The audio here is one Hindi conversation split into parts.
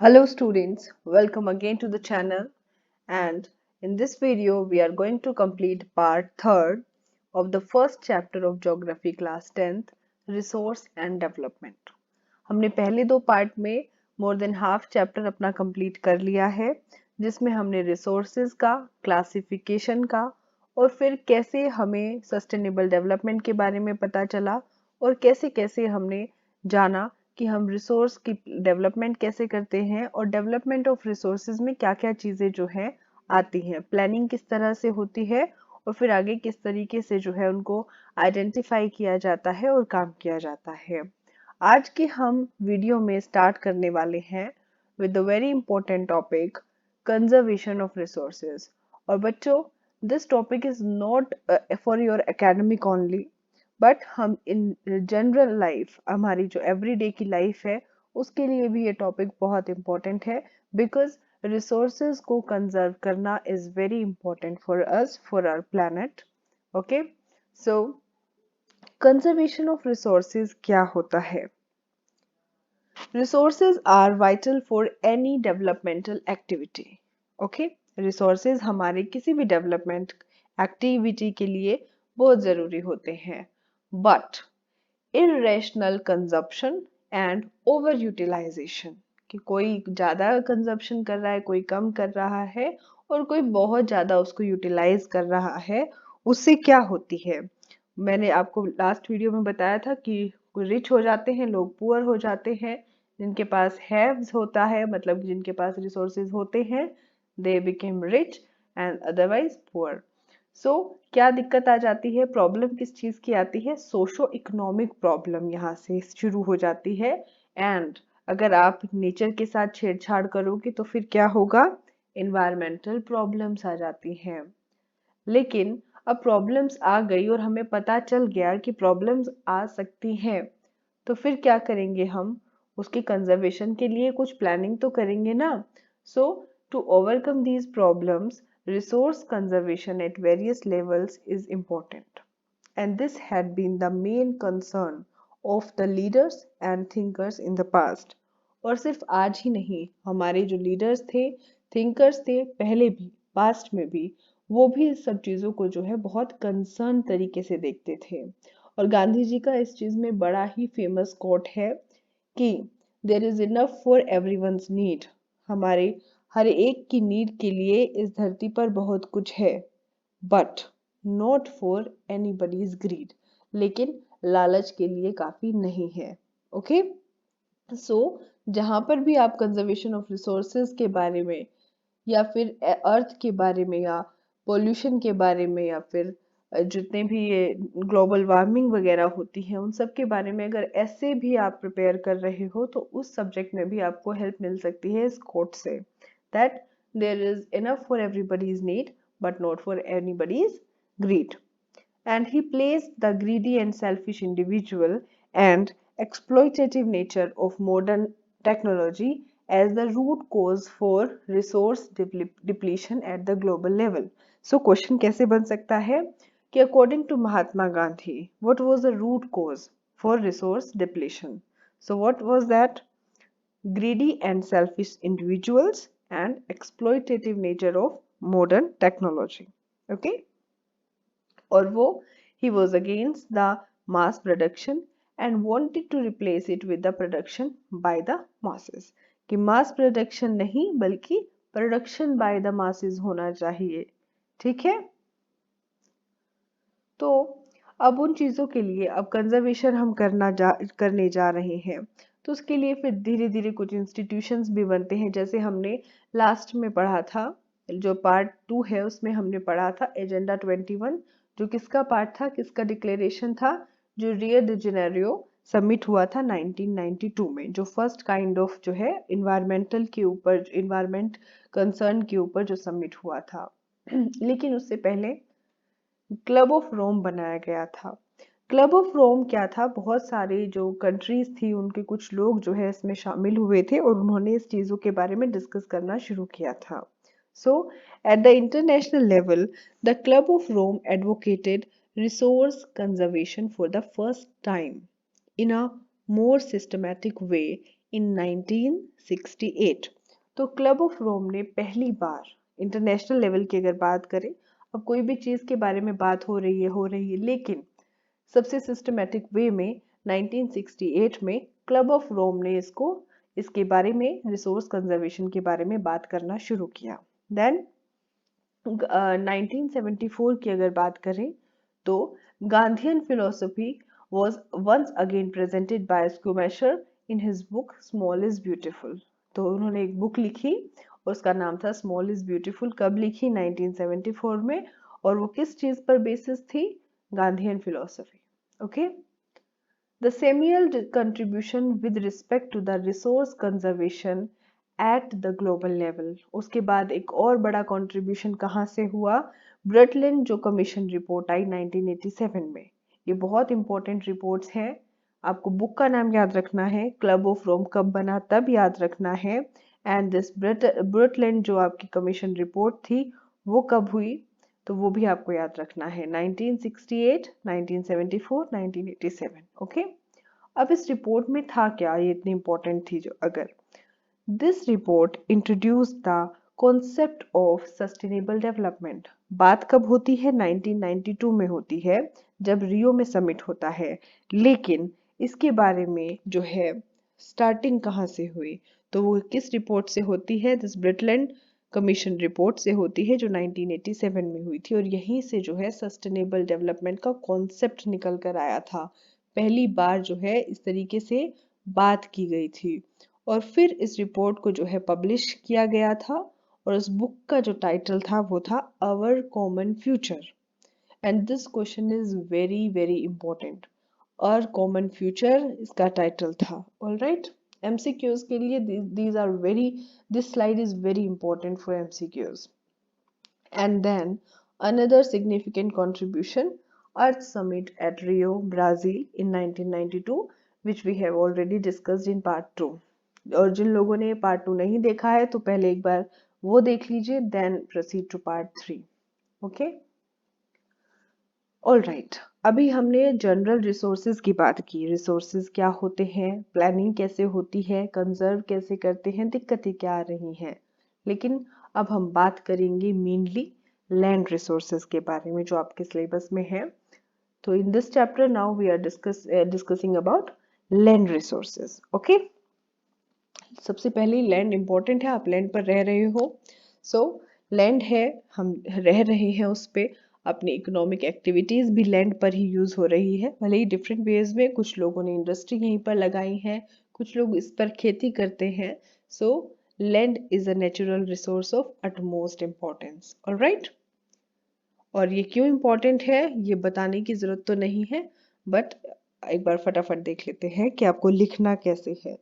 Hello students, welcome again to the channel, and in this video we are going to complete part 3rd of the first chapter of Geography class 10th Resource and Development। हमने पहले दो पार्ट में मोर देन हाफ चैप्टर अपना कंप्लीट कर लिया है, जिसमें हमने रिसोर्सेज का, क्लासिफिकेशन का और फिर कैसे हमें सस्टेनेबल डेवलपमेंट के बारे में पता चला और कैसे कैसे हमने जाना कि हम रिसोर्स की डेवलपमेंट कैसे करते हैं और डेवलपमेंट ऑफ रिसोर्सेज में क्या क्या चीज़ें जो है आती हैं, प्लानिंग किस तरह से होती है और फिर आगे किस तरीके से जो है उनको आइडेंटिफाई किया जाता है और काम किया जाता है। आज के हम वीडियो में स्टार्ट करने वाले हैं with the very important topic conservation of resources. और बच्चों, this topic is not for your academic only, but हम इन जनरल लाइफ, हमारी जो एवरीडे की लाइफ है, उसके लिए भी ये टॉपिक बहुत इंपॉर्टेंट है, बिकॉज रिसोर्सेज को कंजर्व करना is very important for us, for our planet. Okay, so conservation of resources क्या होता है? Resources are vital for any developmental activity. Okay, resources हमारे किसी भी डेवलपमेंट एक्टिविटी के लिए बहुत जरूरी होते हैं, but irrational consumption and over utilization, कि कोई ज्यादा कंजप्शन कर रहा है, कोई कम कर रहा है और कोई बहुत ज्यादा उसको यूटिलाइज कर रहा है, उससे क्या होती है? मैंने आपको लास्ट वीडियो में बताया था कि रिच हो जाते हैं लोग, पुअर हो जाते हैं। जिनके पास हैव्स होता है, मतलब जिनके पास रिसोर्सेज होते हैं, they became rich and otherwise poor. So क्या दिक्कत आ जाती है? प्रॉब्लम किस चीज की आती है? सोशो इकोनॉमिक प्रॉब्लम यहाँ से शुरू हो जाती है। एंड अगर आप नेचर के साथ छेड़छाड़ करोगे तो फिर क्या होगा? इन्वायरमेंटल प्रॉब्लम्स आ जाती हैं। लेकिन अब प्रॉब्लम्स आ गई और हमें पता चल गया कि प्रॉब्लम्स आ सकती हैं, तो फिर क्या करेंगे हम? उसके कंजर्वेशन के लिए कुछ प्लानिंग तो करेंगे ना। So to overcome these problems, resource conservation at various levels is important, and this had been the main concern of the leaders and thinkers in the past। और सिर्फ आज ही नहीं, हमारे जो लीडर्स थे, थिंकर्स थे, पहले भी, पास्ट में भी, वो भी इस सब चीज़ों को जो है बहुत कंसर्न तरीके से देखते थे। और गांधी जी का इस चीज़ में बड़ा ही फेमस कोट है कि there is enough for everyone's need. हमारे हर एक की नीड के लिए इस धरती पर बहुत कुछ है, but not for anybody's greed, लेकिन लालच के लिए काफी नहीं है। ओके, सो जहां पर भी आप कंजर्वेशन ऑफ रिसोर्सेज के बारे में या फिर अर्थ के बारे में या पोल्यूशन के बारे में या फिर जितने भी ये ग्लोबल वार्मिंग वगैरह होती है, उन सब के बारे में अगर ऐसे भी आप प्रिपेयर कर रहे हो तो उस सब्जेक्ट में भी आपको हेल्प मिल सकती है इस कोट से, that there is enough for everybody's need but not for anybody's greed. And he placed the greedy and selfish individual and exploitative nature of modern technology as the root cause for resource depletion at the global level। So question कैसे बन सकता है कि according to Mahatma Gandhi, what was the root cause for resource depletion? So what was that? Greedy and selfish individuals and exploitative nature of modern technology। Okay, और वो he was against the mass production and wanted to replace it with the production by the masses, कि mass production नहीं बल्कि production by the masses होना चाहिए। ठीक है, तो अब उन चीज़ों के लिए अब कंजर्वेशन हम करने जा रहे हैं, तो उसके लिए फिर धीरे धीरे कुछ इंस्टीट्यूशंस भी बनते हैं, जैसे हमने लास्ट में पढ़ा था, जो पार्ट 2 है उसमें हमने पढ़ा था एजेंडा 21, जो किसका पार्ट था, किसका डिक्लेरेशन था? जो रियो डी जेनेरियो समिट हुआ था 1992 में, जो फर्स्ट काइंड ऑफ जो है इन्वायरमेंटल के ऊपर, इन्वायरमेंट कंसर्न के ऊपर जो समिट हुआ था। लेकिन उससे पहले क्लब ऑफ रोम बनाया गया था। क्लब ऑफ रोम क्या था? बहुत सारे जो कंट्रीज थी उनके कुछ लोग जो है इसमें शामिल हुए थे और उन्होंने इस चीजों के बारे में डिस्कस करना शुरू किया था। So at the international level, the club of Rome advocated resource conservation for the first time in a more systematic way in 1968. तो क्लब ऑफ रोम ने पहली बार इंटरनेशनल लेवल की अगर बात करें, अब कोई भी चीज़ के बारे में बात हो रही है, लेकिन सबसे सिस्टमैटिक वे में 1968 में क्लब ऑफ रोम ने इसके बारे में रिसोर्स कंजर्वेशन के बारे में बात करना शुरू किया। देन 1974 की अगर बात करें तो Gandhian philosophy was once again presented by Schumacher in his book Small is Beautiful। तो उन्होंने एक बुक लिखी और उसका नाम था Small is Beautiful। कब लिखी? 1974 में। और वो किस चीज पर बेसिस थी? Gandhian philosophy. Okay. The seminal contribution with respect to the resource conservation at the global level। उसके बाद एक और बड़ा कंट्रीब्यूशन कहाँ से हुआ? ब्रटलैंड जो कमीशन रिपोर्ट आई 1987 में। ये बहुत इंपॉर्टेंट रिपोर्ट्स हैं। आपको बुक का नाम याद रखना है, क्लब ऑफ रोम कब बना तब याद रखना है, एंड दिस ब्रटलैंड जो आपकी कमीशन रिपोर्ट थी वो कब हुई, तो वो भी आपको याद रखना है, 1968, 1974, 1987। ओके। अब इस रिपोर्ट में था क्या, ये इतनी इंपॉर्टेंट थी जो अगर this report introduce the concept of sustainable development. बात कब होती है? 1992 में होती है, जब रियो में समिट होता है। लेकिन इसके बारे में जो है स्टार्टिंग कहाँ से हुई, तो वो किस रिपोर्ट से होती है? दिस ब्रिटलैंड कमीशन रिपोर्ट से होती है जो 1987 में हुई थी। और यहीं से जो है सस्टेनेबल डेवलपमेंट का कॉन्सेप्ट निकल कर आया था। पहली बार जो है इस तरीके से बात की गई थी। और फिर इस रिपोर्ट को जो है पब्लिश किया गया था, और उस बुक का जो टाइटल था वो था our common future. And this question is very very important. Our common future इसका टाइटल था। ऑलराइट, एमसीक्यूज के लिए this slide is very important for MCQs. And then another significant contribution, Earth Summit at Rio, Brazil in 1992, which we have already discussed in part 2। और जिन लोगों ने पार्ट 2 नहीं देखा है तो पहले एक बार वो देख लीजिए, then proceed to part 3। Okay. All right, अभी हमने जनरल रिसोर्सेज की बात की। रिसोर्सेज क्या होते हैं, प्लानिंग कैसे होती है, कंजर्व कैसे करते हैं, दिक्कतें क्या आ रही हैं। लेकिन अब हम बात करेंगे मेनली लैंड रिसोर्सेज के बारे में, जो आपके सिलेबस में है। तो in this chapter now we are discussing about land resources. Okay. सबसे पहले लैंड इंपॉर्टेंट है, आप लैंड पर रह रहे हो, सो लैंड है, हम रह रहे हैं उस पे, अपनी इकोनॉमिक एक्टिविटीज भी लैंड पर ही यूज हो रही है, भले ही डिफरेंट वेज में। कुछ लोगों ने इंडस्ट्री यहीं पर लगाई है, कुछ लोग इस पर खेती करते हैं। So land is a natural resource of utmost importance. Alright, और ये क्यों इम्पोर्टेंट है ये बताने की जरूरत तो नहीं है, बट एक बार फटाफट देख लेते हैं कि आपको लिखना कैसे है।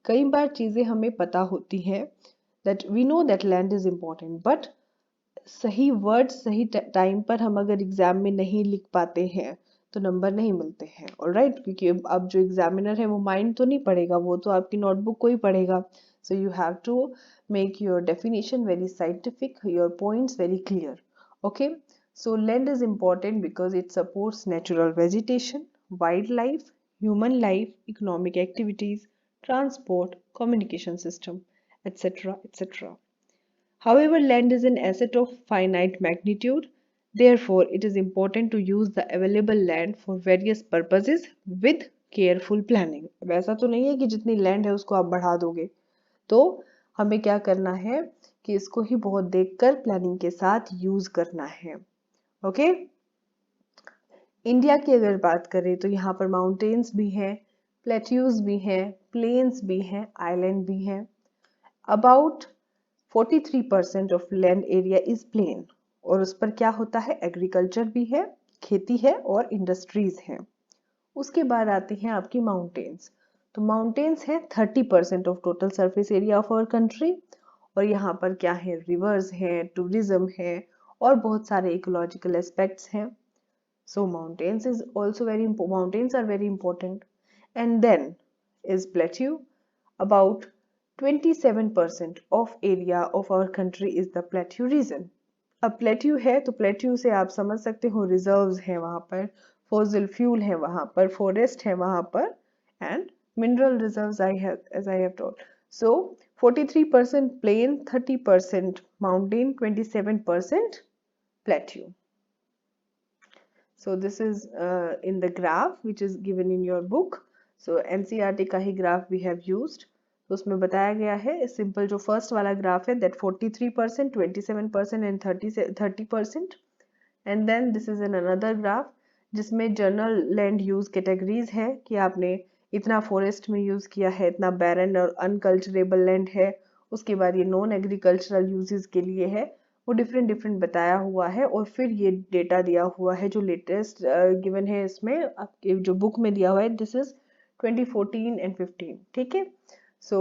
कई बार चीजें हमें पता होती हैं, that we know that land is important, but सही वर्ड सही टाइम पर हम अगर एग्जाम में नहीं लिख पाते हैं तो नंबर नहीं मिलते हैं। ऑलराइट, क्योंकि अब जो एग्जामिनर है वो माइंड तो नहीं पढ़ेगा, वो तो आपकी नोटबुक को ही पढ़ेगा। So you have to make your definition very scientific, your points very clear. Okay, so land is important because it supports natural vegetation, wildlife, human life, economic activities, transport, communication system, etc. etc. However, land is an asset of finite magnitude. Therefore, it is important to use the available land for various purposes with careful planning। अब ऐसा तो नहीं है कि जितनी लैंड है उसको आप बढ़ा दोगे, तो हमें क्या करना है कि इसको ही बहुत देखकर प्लानिंग के साथ यूज करना है। ओके। इंडिया की अगर बात करें तो यहाँ पर माउंटेन्स भी हैं, प्लेट्यूज भी हैं, प्लेन्स भी हैं, आइलैंड भी हैं। About 43% of land area is plain, और उस पर क्या होता है, एग्रीकल्चर भी है, खेती है और इंडस्ट्रीज हैं। उसके बाद आती हैं आपकी माउंटेन्स। तो माउंटेन्स है 30% of total surface area of our country, और यहाँ पर क्या है, रिवर्स है, टूरिज्म है और बहुत सारे इकोलॉजिकल एस्पेक्ट्स हैं। So mountains are very important. And then is plateau. About 27% of area of our country is the plateau region. अब प्लेट्यू है तो प्लेट्यू से आप समझ सकते हो रिजर्व्स हैं वहां पर, फॉसिल फ्यूल है वहां पर, फॉरेस्ट है वहां पर, and mineral reserves as I have told. So 43% plain, 30% mountain, 27% plateau. So this is in the graph which is given in your book. So NCERT का ही graph we have used. तो उसमें बताया गया है सिंपल जो फर्स्ट वाला ग्राफ है that 43%, 27% and 30%. And then this is in another graph जिसमें जनरल लैंड यूज कैटेगरीज है कि आपने इतना फॉरेस्ट में यूज किया है, इतना बैरन और अनकल्चरेबल लैंड है, उसके बाद ये नॉन एग्रीकल्चरल यूजेस के लिए है, वो डिफरेंट डिफरेंट बताया हुआ है। और फिर ये डेटा दिया हुआ है जो लेटेस्ट गिवन है इसमें आपके जो बुक में दिया हुआ है, दिस इज 2014 and 15, ठीक है। So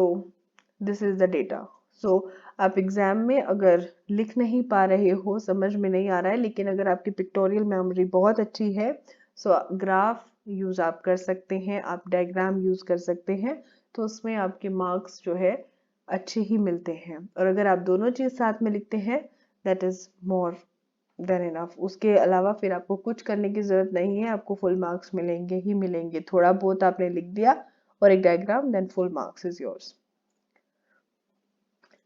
this is the data. So आप एग्जाम में अगर लिख नहीं पा रहे हो, समझ में नहीं आ रहा है, लेकिन अगर आपकी पिक्टोरियल मेमोरी बहुत अच्छी है, सो ग्राफ यूज आप कर सकते हैं, आप डायग्राम यूज कर सकते हैं, तो उसमें आपके मार्क्स जो है अच्छे ही मिलते हैं। और अगर आप दोनों चीज साथ में लिखते हैं that is more than enough. उसके अलावा फिर आपको कुछ करने की जरूरत नहीं है, आपको फुल मार्क्स मिलेंगे ही मिलेंगे। थोड़ा बहुत आपने लिख दिया और एक diagram, then full marks is yours.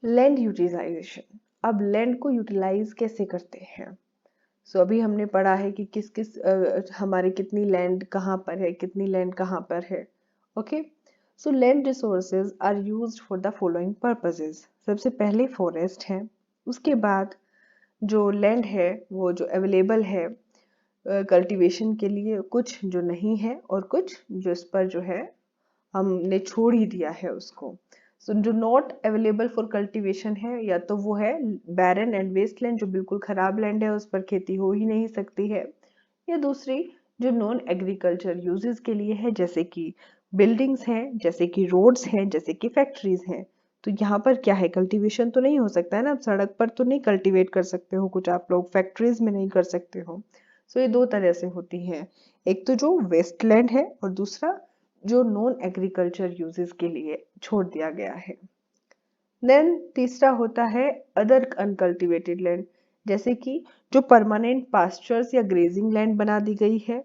Land utilisation, अब लैंड को यूटिलाइज कैसे करते हैं। सो अभी हमने पढ़ा है कि किस किस हमारी कितनी लैंड कहाँ पर है, कितनी लैंड कहाँ पर है। Okay, so land resources are used for the following purposes. सबसे पहले फॉरेस्ट है, उसके बाद जो लैंड है वो जो अवेलेबल है कल्टीवेशन के लिए, कुछ जो नहीं है और कुछ जो इस पर जो है हमने छोड़ ही दिया है उसको। सो जो नॉट अवेलेबल फॉर कल्टीवेशन है, या तो वो है बैरन एंड वेस्ट लैंड, जो बिल्कुल खराब लैंड है, उस पर खेती हो ही नहीं सकती है, या दूसरी जो नॉन एग्रीकल्चर यूजेस के लिए है, जैसे कि बिल्डिंग्स हैं, जैसे कि रोड्स हैं, जैसे कि फैक्ट्रीज हैं। तो यहाँ पर क्या है, कल्टीवेशन तो नहीं हो सकता है ना, आप सड़क पर तो नहीं कल्टीवेट कर सकते हो कुछ, आप लोग फैक्ट्रीज में नहीं कर सकते हो। सो ये दो तरह से होती है, एक तो जो वेस्टलैंड है और दूसरा जो नॉन एग्रीकल्चर यूजेस के लिए छोड़ दिया गया है। देन तीसरा होता है अदर अनकल्टिवेटेड लैंड, जैसे कि जो परमानेंट पास्चर्स या ग्रेजिंग लैंड बना दी गई है।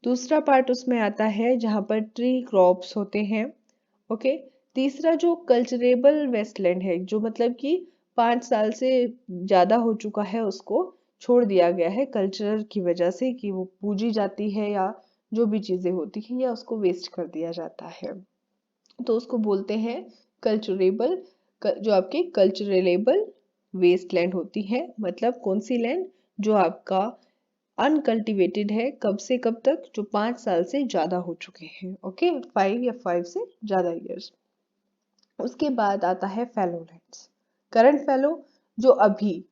दूसरा पार्ट उसमें आता है जहां पर ट्री क्रॉप्स होते हैं। ओके, तीसरा जो कल्चरेबल वेस्टलैंड है, जो मतलब कि 5 साल से ज्यादा हो चुका है, उसको छोड़ दिया गया है कल्चर की वजह से कि वो पूजी जाती है या जो भी चीजें होती हैं, या उसको वेस्ट कर दिया जाता है, तो उसको बोलते हैं कल्चरेबल। जो आपके कल्चरेबल वेस्टलैंड होती है, मतलब कौन सी लैंड, जो आपका अनकल्टिवेटेड है, कब से कब तक, जो 5 साल से ज्यादा हो चुके हैं। ओके, 5 या 5 से ज्यादा ईयर्स। उसके बाद आता है फैलो लैंड्स। करंट फैलो, जो अभी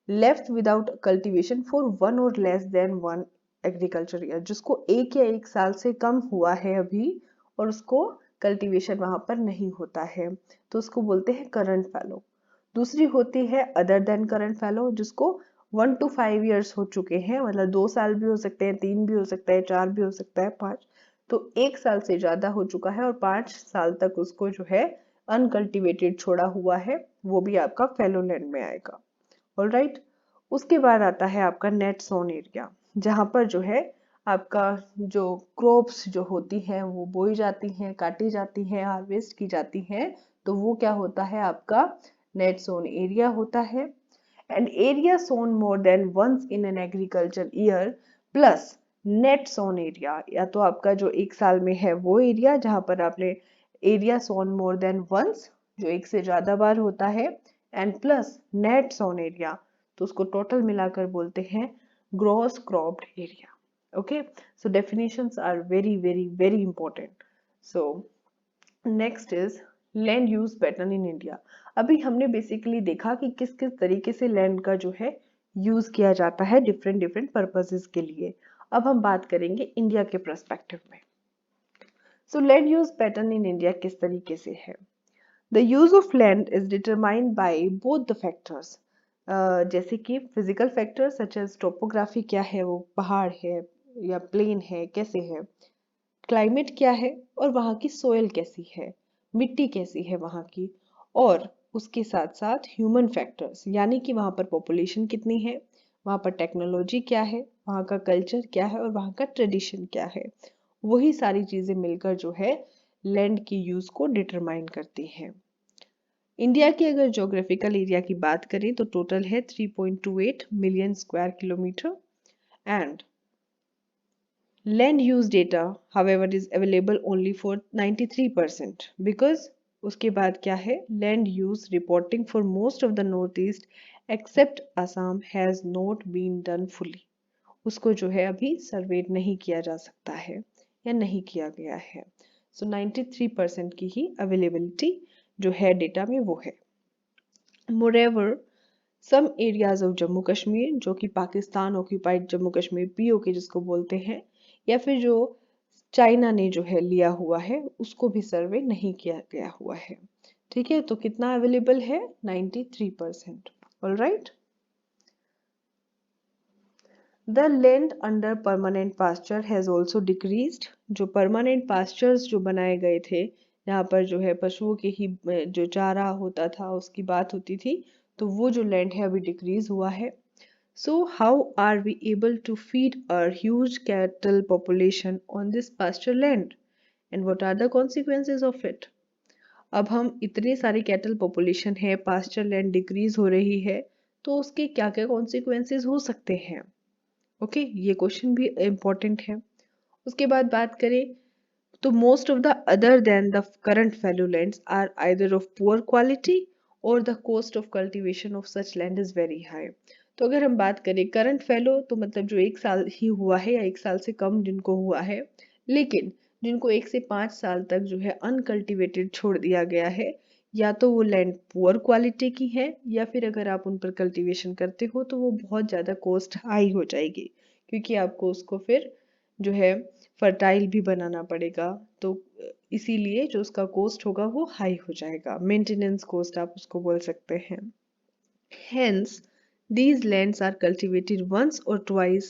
लेफ्ट विदाउट कल्टीवेशन फॉर 1 और लेस देन 1 एग्रीकल्चर ईयर, जिसको 1 या 1 साल से कम हुआ है अभी और उसको कल्टीवेशन वहां पर नहीं होता है, तो उसको बोलते हैं करंट फैलो। दूसरी होती है अदर देन करंट फैलो, जिसको 1 to 5 ईयर्स हो चुके हैं, मतलब 2 साल भी हो सकते हैं, 3 भी हो सकता है, 4 भी हो सकता है, 5, तो 1 साल से ज्यादा हो चुका है और 5 साल तक उसको जो है अनकल्टिवेटेड छोड़ा हुआ है, वो भी आपका फैलो लैंड में आएगा। ऑलराइट, उसके बाद आता है आपका नेट सोन एरिया, जहां पर जो है आपका जो क्रॉप्स जो होती हैं वो बोई जाती हैं, काटी जाती हैं, हार्वेस्ट की जाती हैं, तो वो क्या होता है, आपका नेट सोन एरिया होता है। And area sown more than once in an agriculture year plus net sown area, या तो आपका जो 1 साल में है वो एरिया जहां पर आपने area sown more than once, जो 1 से ज्यादा बार होता है, and plus net sown area, तो उसको टोटल मिलाकर बोलते हैं gross cropped area. Okay, so definitions are very very very important. So next is land use pattern in India. अभी हमने बेसिकली देखा कि किस किस तरीके से लैंड का जो है यूज किया जाता है डिफरेंट डिफरेंट पर्पसेस के लिए। अब हम बात करेंगे इंडिया के पर्सपेक्टिव में। So land use pattern in India किस तरीके से है। The use of land is determined by both the factors, जैसे कि physical factors such as topography क्या है, वो पहाड़ है या प्लेन है, कैसे है, क्लाइमेट क्या है और वहाँ की सोयल कैसी है, मिट्टी कैसी है वहाँ की, और उसके साथ साथ ह्यूमन फैक्टर्स, यानी कि वहाँ पर पॉपुलेशन कितनी है, वहाँ पर टेक्नोलॉजी क्या है, वहाँ का कल्चर क्या है और वहाँ का ट्रेडिशन क्या है। वही सारी चीजें मिलकर जो है लैंड की यूज को डिटरमाइन करती हैं। इंडिया की अगर ज्योग्राफिकल एरिया की बात करें तो टोटल है 3.28 million square kilometre and land use data however is available only for 93% because उसके बाद क्या है, land use reporting for most of the northeast except Assam has not been done fully। उसको जो है अभी सर्वे नहीं किया जा सकता है या नहीं किया गया है। सो 93% की ही अवेलेबिलिटी जो है डेटा में वो है। Moreover some areas of Jammu Kashmir जो कि पाकिस्तान ऑक्यूपाइड जम्मू कश्मीर पीओके जिसको बोलते हैं, या फिर जो चाइना ने जो है लिया हुआ है उसको भी सर्वे नहीं किया गया हुआ है। ठीक है, तो कितना अवेलेबल है, 93%। All right. The land under permanent pasture has also decreased. जो परमानेंट पास्चर्स जो बनाए गए थे, यहाँ पर जो है पशुओं के ही जो चारा होता था उसकी बात होती थी, तो वो जो लैंड है अभी डिक्रीज हुआ है। So how are we able to feed a huge cattle population on this pasture land and what are the consequences of it. अब हम इतने सारे कैटल पॉपुलेशन है, पास्चर लैंड डिक्रीज हो रही है, तो उसके क्या क्या कॉन्सिक्वेंसेस हो सकते हैं। ओके, ये क्वेश्चन भी इम्पोर्टेंट है। उसके बाद बात करें तो most of the other than the current fallow lands are either of poor quality और the cost of cultivation of such land is very high. तो अगर हम बात करें करंट फैलो तो मतलब जो 1 साल ही हुआ है या 1 साल से कम जिनको हुआ है, लेकिन जिनको 1 से 5 साल तक जो है अनकल्टिवेटेड छोड़ दिया गया है, या तो वो लैंड पुअर क्वालिटी की है या फिर अगर आप उन पर कल्टीवेशन करते हो तो वो बहुत ज़्यादा कॉस्ट हाई हो जाएगी, क्योंकि आपको उसको फिर जो है फर्टाइल भी बनाना पड़ेगा, तो इसीलिए जो उसका कॉस्ट होगा वो हाई हो जाएगा, मेंटेनेंस कॉस्ट आप उसको बोल सकते हैं। Hence, these lands are cultivated once or twice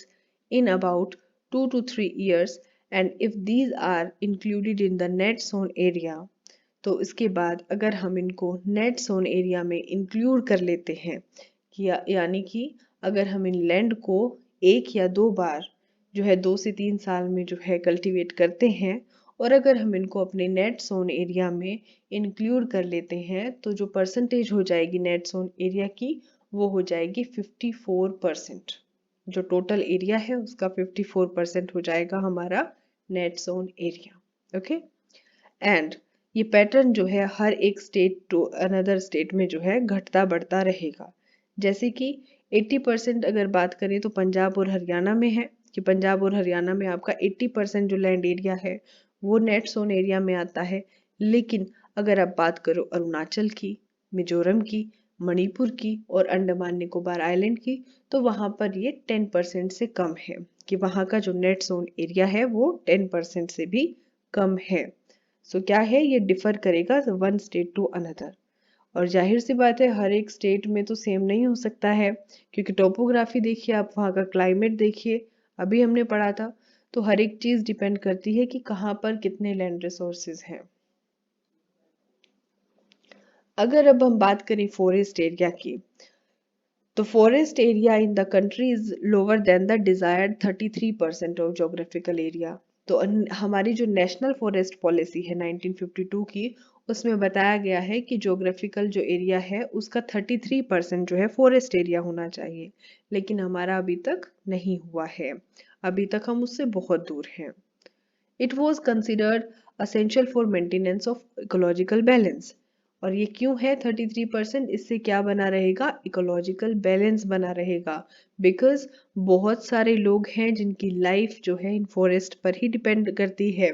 in about 2 to 3 years, and if these are included in the net zone area, तो इसके बाद अगर हम इनको नेट जोन एरिया में इंक्लूड कर लेते हैं कि यानी कि अगर हम इन लैंड को 1 या 2 बार जो है 2 से 3 साल में जो है कल्टीवेट करते हैं, और अगर हम इनको अपने नेट जोन एरिया में इंक्लूड कर लेते हैं, तो जो परसेंटेज हो जाएगी नेट जोन एरिया की वो हो जाएगी 54%। जो टोटल एरिया है उसका 54% हो जाएगा हमारा net zone area. Okay, and ये पैटर्न जो है हर एक स्टेट टू अनदर स्टेट में जो है घटता बढ़ता रहेगा। जैसे कि 80% अगर बात करें तो पंजाब और हरियाणा में है कि पंजाब और हरियाणा में आपका 80% जो लैंड एरिया है वो नेट जोन एरिया में आता है, लेकिन अगर आप बात करो अरुणाचल की, मिजोरम की, मणिपुर की और अंडमान निकोबार आइलैंड की, तो वहां पर ये 10% से कम है, कि वहां का जो नेट जोन एरिया है वो 10% से भी कम है। सो क्या है, ये डिफर करेगा वन स्टेट टू अनदर, और जाहिर सी बात है हर एक स्टेट में तो सेम नहीं हो सकता है, क्योंकि टोपोग्राफी देखिए आप, वहाँ का क्लाइमेट देखिए, अभी हमने पढ़ा था, तो हर एक चीज डिपेंड करती है कि कहाँ पर कितने लैंड रिसोर्सेज हैं। अगर अब हम बात करें फॉरेस्ट एरिया की, तो forest area in the country is lower than the desired 33% of geographical area. तो हमारी जो नेशनल फॉरेस्ट पॉलिसी है 1952 की, उसमें बताया गया है कि जोग्राफिकल जो एरिया है उसका 33% जो है फॉरेस्ट एरिया होना चाहिए, लेकिन हमारा अभी तक नहीं हुआ है, अभी तक हम उससे बहुत दूर हैं। It was considered essential for maintenance of ecological balance. और ये क्यों है 33%, इससे क्या बना रहेगा, इकोलॉजिकल बैलेंस बना रहेगा, बिकॉज बहुत सारे लोग हैं जिनकी लाइफ जो है इन फॉरेस्ट पर ही डिपेंड करती है।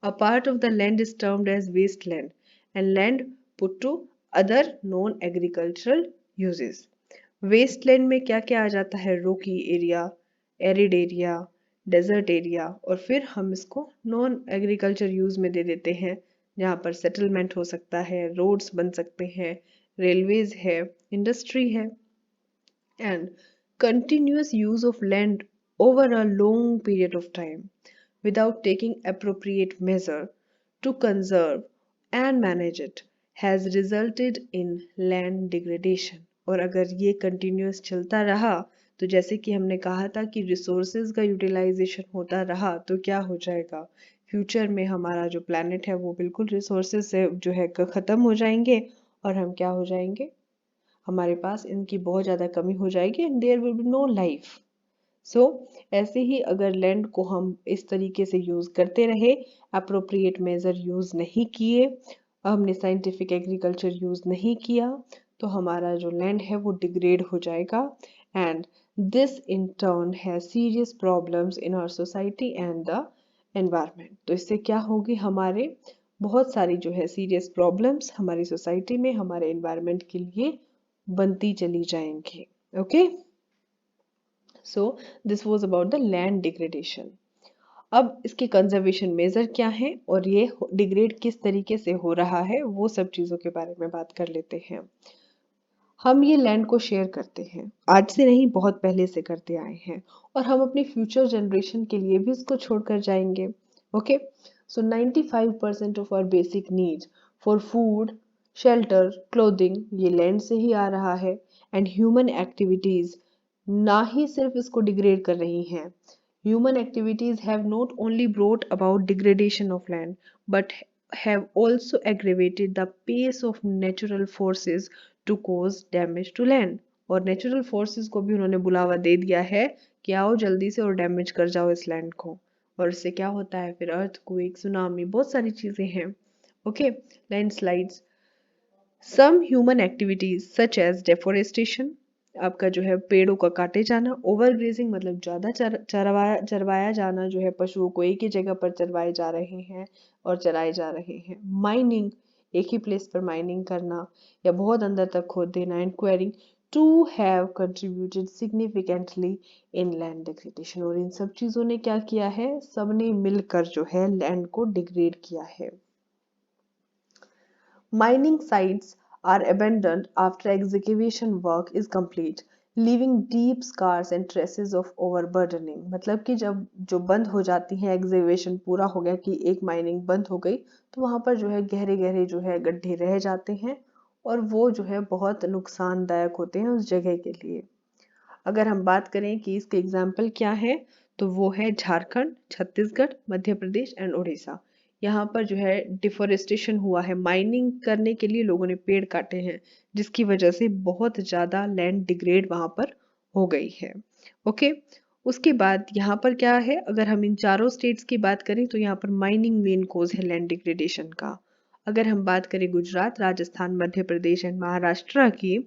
A part of the land is termed as waste land and land put to other non agricultural uses. Waste land में क्या क्या आ जाता है, rocky area, arid area, desert area, और फिर हम इसको नॉन एग्रीकल्चर यूज में दे देते हैं, जहाँ पर सेटलमेंट हो सकता है, रोड्स बन सकते हैं, रेलवेज है, इंडस्ट्री है, and continuous use of land over a long period of time without taking appropriate measure to conserve and manage it has resulted in land degradation। और अगर ये कंटिन्यूस चलता रहा तो जैसे कि हमने कहा था कि रिसोर्सेज का यूटिलाइजेशन होता रहा तो क्या हो जाएगा, फ्यूचर में हमारा जो प्लैनेट है वो बिल्कुल रिसोर्सेज से जो है ख़त्म हो जाएंगे और हम क्या हो जाएंगे, हमारे पास इनकी बहुत ज़्यादा कमी हो जाएगी and there will be no life. So ऐसे ही अगर लैंड को हम इस तरीके से यूज़ करते रहे, अप्रोप्रिएट मेजर यूज़ नहीं किए, हमने साइंटिफिक एग्रीकल्चर यूज़ नहीं किया, तो हमारा जो लैंड है वो डिग्रेड हो जाएगा and this in turn has serious problems in our society and the environment. तो इससे क्या होगी, हमारे बहुत सारी जो है सीरियस प्रॉब्लम्स हमारी सोसाइटी में, हमारे एनवायरनमेंट के लिए बनती चली जाएंगी। Okay, so this was about the land degradation. अब इसके कंजर्वेशन मेजर क्या है और ये डिग्रेड किस तरीके से हो रहा है, वो सब चीज़ों के बारे में बात कर लेते हैं। हम ये लैंड को शेयर करते हैं, आज से नहीं बहुत पहले से करते आए हैं, और हम अपनी फ्यूचर जनरेशन के लिए भी इसको छोड़कर जाएंगे। Okay, so 95% of our basic needs for food, shelter, clothing ये लैंड से ही आ रहा है एंड ह्यूमन एक्टिविटीज ना ही सिर्फ इसको डिग्रेड कर रही हैं। Human activities have not only brought about degradation of land, but have also aggravated the pace of natural forces to cause damage to land। और नेचुरल फोर्सेस को भी उन्होंने बुलावा दे दिया है कि आओ जल्दी से और डैमेज कर जाओ इस लैंड को। और इससे क्या होता है फिर, अर्थक्वेक, सुनामी, बहुत सारी चीजें हैं। Okay, landslides, some human activities such as deforestation, आपका जो है पेड़ों का काटे जाना, ओवर ग्रेजिंग मतलब ज्यादा चरवाया जाना, जो है पशुओं को एक ही जगह पर चरवाए जा रहे हैं और चराए जा रहे हैं, माइनिंग, एक ही प्लेस पर माइनिंग करना या बहुत अंदर तक खोद देना, and quarrying to have contributed significantly in land degradation. और इन सब चीजों ने क्या किया है, सबने मिलकर जो है लैंड को डिग्रेड किया है। Mining sites are abandoned after excavation work is complete, leaving deep scars and traces of overburdening। मतलब कि जब जो बंद हो जाती है, एग्जीवेशन पूरा हो गया कि एक माइनिंग बंद हो गई, तो वहां पर जो है गहरे गहरे जो है गड्ढे रह जाते हैं और वो जो है बहुत नुकसानदायक होते हैं उस जगह के लिए। अगर हम बात करें कि इसके एग्जाम्पल क्या है, तो वो है झारखंड, छत्तीसगढ़, मध्य प्रदेश एंड उड़ीसा। यहाँ पर जो है डिफोरेस्टेशन हुआ है, माइनिंग करने के लिए लोगों ने पेड़ काटे हैं, जिसकी वजह से बहुत ज्यादा लैंड डिग्रेड वहां पर हो गई है। ओके, उसके बाद यहाँ पर क्या है, अगर हम इन चारों स्टेट्स की बात करें तो यहाँ पर माइनिंग मेन कोज है लैंड डिग्रेडेशन का। अगर हम बात करें गुजरात, राजस्थान, मध्य प्रदेश एंड महाराष्ट्र की,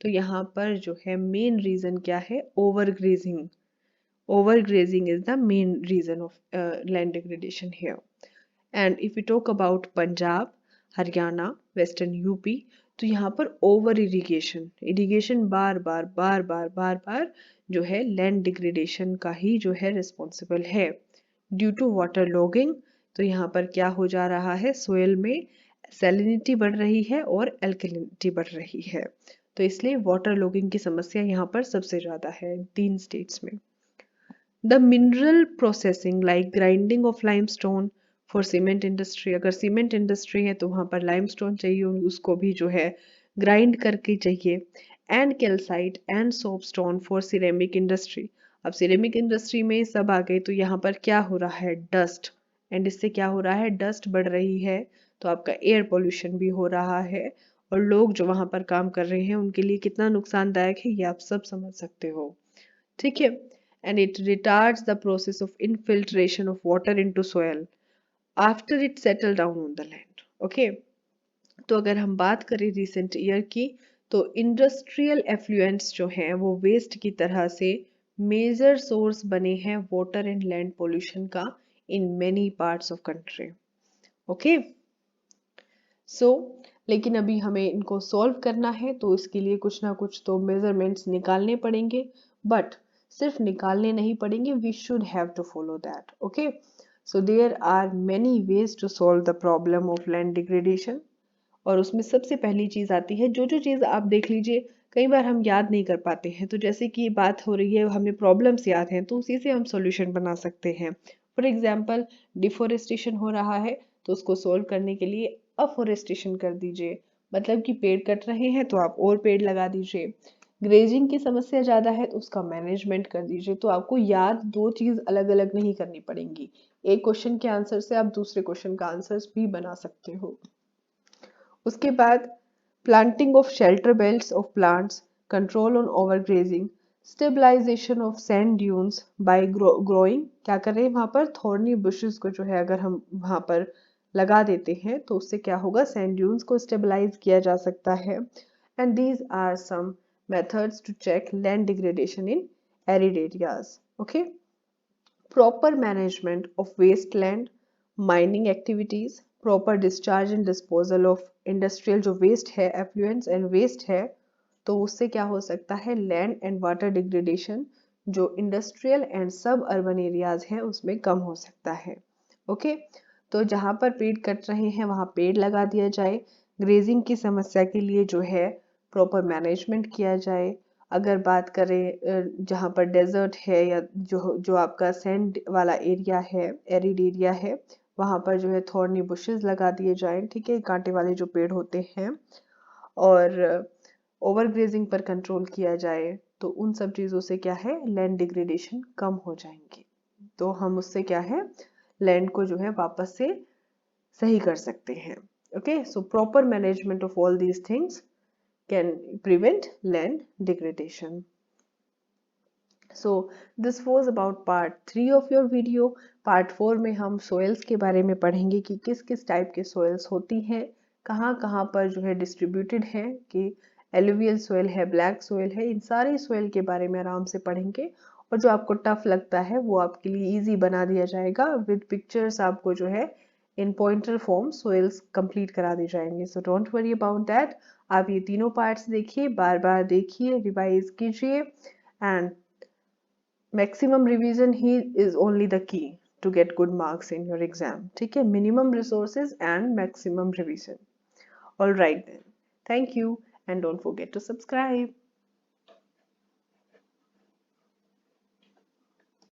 तो यहाँ पर जो है मेन रीजन क्या है, overgrazing. Overgrazing is the main reason of land degradation here. And if you talk about Punjab, Haryana, western UP, तो यहाँ पर ओवर इरिगेशन, इरिगेशन बार बार जो है लैंड डिग्रेडेशन का ही जो है रिस्पॉन्सिबल है। ड्यू टू वाटर लॉगिंग, तो यहाँ पर क्या हो जा रहा है, सोयल में सैलिनिटी बढ़ रही है और एल्कलिनिटी बढ़ रही है, तो इसलिए वाटर लॉगिंग की समस्या यहाँ पर सबसे ज्यादा है 3 स्टेट्स में। The mineral processing like grinding of limestone for cement industry, अगर सीमेंट इंडस्ट्री है तो वहां पर लाइमस्टोन चाहिए, उसको भी जो है ग्राइंड करके चाहिए। And calcite and soapstone for ceramic industry, अब सिरेमिक इंडस्ट्री में सब आ गए, तो यहाँ पर क्या हो रहा है, डस्ट, एंड इससे क्या हो रहा है, डस्ट बढ़ रही है, तो आपका एयर पोल्यूशन भी हो रहा है, और लोग जो वहां पर काम कर रहे हैं उनके लिए कितना नुकसानदायक है ये आप सब समझ सकते हो। ठीक है, and it retards the process of infiltration of water into soil after it settle down on the land. Okay, तो अगर हम बात करें रिसेंट ईयर की, तो इंडस्ट्रियल एफ्लुएंट्स जो हैं वो वेस्ट की तरह से मेजर सोर्स बने हैं वाटर एंड लैंड पोल्यूशन का in many parts of country. Okay, so लेकिन अभी हमें इनको सॉल्व करना है, तो इसके लिए कुछ ना कुछ तो मेजरमेंट्स निकालने पड़ेंगे, बट सिर्फ निकालने नहीं पड़ेंगे, we should have to follow that. Okay, so there are many ways to solve the problem of land degradation. और उसमें सबसे पहली चीज आती है, जो जो चीज आप देख लीजिए कई बार हम याद नहीं कर पाते हैं, तो जैसे कि बात हो रही है हमें प्रॉब्लम्स याद हैं, तो उसी से हम सॉल्यूशन बना सकते हैं। फॉर एग्जांपल, डिफोरेस्टेशन हो रहा है, तो उसको सोल्व करने के लिए अफोरेस्टेशन कर दीजिए, मतलब कि पेड़ कट रहे हैं तो आप और पेड़ लगा दीजिए। ग्रेजिंग की समस्या ज्यादा है तो उसका मैनेजमेंट कर दीजिए। तो आपको याद दो चीज अलग अलग नहीं करनी पड़ेंगी, एक क्वेश्चन के आंसर से आप दूसरे क्वेश्चन का आंसर्स भी बना सकते हो। उसके बाद planting of shelter belts of plants, control on overgrazing, stabilisation of sand dunes by growing. क्या कर रहे हैं वहां पर, थॉर्नी बुशेस को जो है अगर हम वहां पर लगा देते हैं तो उससे क्या होगा, सैंड ड्यून्स को स्टेबलाइज किया जा सकता है। And these are some methods to check land degradation in arid areas. Okay, proper management of wasteland, mining activities, proper discharge and disposal of industrial जो waste है, effluents and waste है, तो उससे क्या हो सकता है, land and water degradation जो industrial and सब urban areas है उसमें कम हो सकता है। ओके, तो जहाँ पर पेड़ कट रहे हैं वहाँ पेड़ लगा दिया जाए, ग्रेजिंग की समस्या के लिए जो है प्रॉपर मैनेजमेंट किया जाए। अगर बात करें जहाँ पर डेजर्ट है या जो जो आपका सैंड वाला एरिया है, एरिड एरिया है, वहाँ पर जो है थॉर्नी बुशेस लगा दिए जाएं, ठीक है, कांटे वाले जो पेड़ होते हैं। और ओवर ग्रेजिंग पर कंट्रोल किया जाए तो उन सब चीज़ों से क्या है, लैंड डिग्रेडेशन कम हो जाएंगे। तो हम उससे क्या है, लैंड को जो है वापस से सही कर सकते हैं। Okay, so proper management of all these things can prevent land degradation. So this was about part 3 of your video. Part 4 में हम soils के बारे में पढ़ेंगे कि किस किस टाइप के soils होती हैं, कहाँ कहाँ पर जो है distributed है, कि alluvial soil है, black soil है, इन सारी soil के बारे में आराम से पढ़ेंगे। और जो आपको टफ लगता है वो आपके लिए इजी बना दिया जाएगा, विद पिक्चर्स आपको जो है इन पॉइंटर फॉर्म सोइल्स कंप्लीट करा दी जाएंगे। So don't worry about that. आप ये तीनों पार्ट्स देखिए, बार बार देखिए, रिवाइज कीजिए, एंड मैक्सिमम रिवीजन ही is only the key to get good marks in your exam. ठीक है, minimum resources and maximum revision. All right then, thank you and don't forget to subscribe.